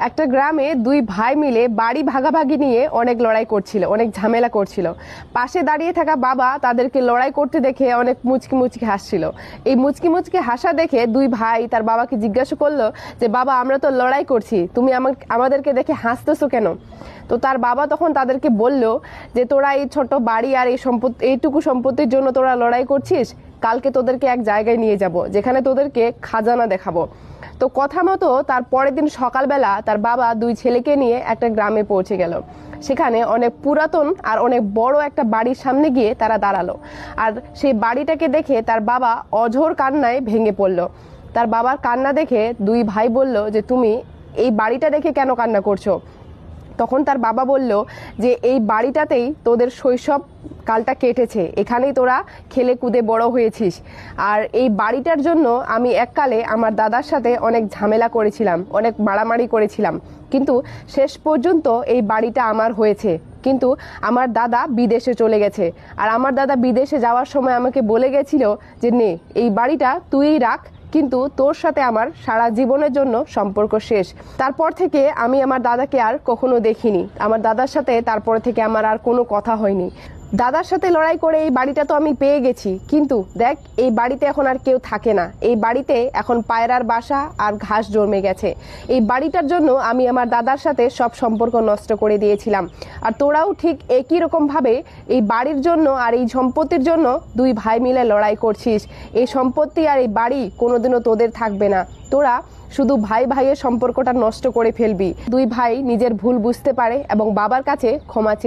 একটা গ্রামে দুই ভাই মিলে বাড়ি ভাগাভাগি নিয়ে অনেক লড়াই করছিল, অনেক ঝামেলা করছিল। পাশে দাঁড়িয়ে থাকা বাবা তাদেরকে লড়াই করতে দেখে অনেক মুচকি মুচকি হাসছিল। এই মুচকি মুচকি হাসা দেখে দুই ভাই তার বাবাকে জিজ্ঞাসা করলো যে, বাবা, আমরা তো লড়াই করছি, তুমি আমাদেরকে দেখে হাসতেছো কেন? তো তার বাবা তখন তাদেরকে বলল যে, তোরা এই ছোট বাড়ি আর এইটুকু সম্পত্তির জন্য তোরা লড়াই করছিস? কালকে তোদেরকে এক জায়গায় নিয়ে যাব, যেখানে তোদেরকে খাজানা দেখাবো। তো কথা মতো তার পরের দিন সকালবেলা তার বাবা দুই ছেলেকে নিয়ে একটা গ্রামে পৌঁছে গেল। সেখানে অনেক পুরাতন আর অনেক বড় একটা বাড়ির সামনে গিয়ে তারা দাঁড়ালো। আর সেই বাড়িটাকে দেখে তার বাবা অঝোর কান্নায় ভেঙে পড়ল। তার বাবার কান্না দেখে দুই ভাই বলল যে, তুমি এই বাড়িটা দেখে কেন কান্না করছো? তখন তার বাবা বলল যে, এই বাড়িটাতেই তোদের শৈশব কালটা কেটেছে, এখানেই তোরা খেলে কুদে বড় হয়েছিস। আর এই বাড়িটার জন্য আমি এককালে আমার দাদার সাথে অনেক ঝামেলা করেছিলাম, অনেক মারামারি করেছিলাম, কিন্তু শেষ পর্যন্ত এই বাড়িটা আমার হয়েছে। কিন্তু আমার দাদা বিদেশে চলে গেছে, আর আমার দাদা বিদেশে যাওয়ার সময় আমাকে বলে গেছিল যে, নে, এই বাড়িটা তুই রাখ, কিন্তু তোর সাথে আমার সারা জীবনের জন্য সম্পর্ক শেষ। তারপর থেকে আমি আমার দাদাকে আর কখনো দেখিনি। আমার দাদার সাথে তারপর থেকে আমার আর কোনো কথা হয়নি। দাদার সাথে লড়াই করে এই বাড়িটা তো আমি পেয়ে গেছি, কিন্তু দেখ, এই বাড়িতে এখন আর কেউ থাকে না। এই বাড়িতে এখন পায়রার বাসা আর ঘাস জন্মে গেছে। এই বাড়িটার জন্য আমি আমার দাদার সাথে সব সম্পর্ক নষ্ট করে দিয়েছিলাম। আর তোরাও ঠিক একই রকম ভাবে এই বাড়ির জন্য আর এই সম্পত্তির জন্য দুই ভাই মিলে লড়াই করছিস। এই সম্পত্তি আর এই বাড়ি কোনোদিনও তোদের থাকবে না। তোরা শুধু ভাই ভাইয়ের সম্পর্কটা নষ্ট করে ফেলবি। দুই ভাই নিজের ভুল বুঝতে পারে এবং বাবার কাছে ক্ষমা চেয়ে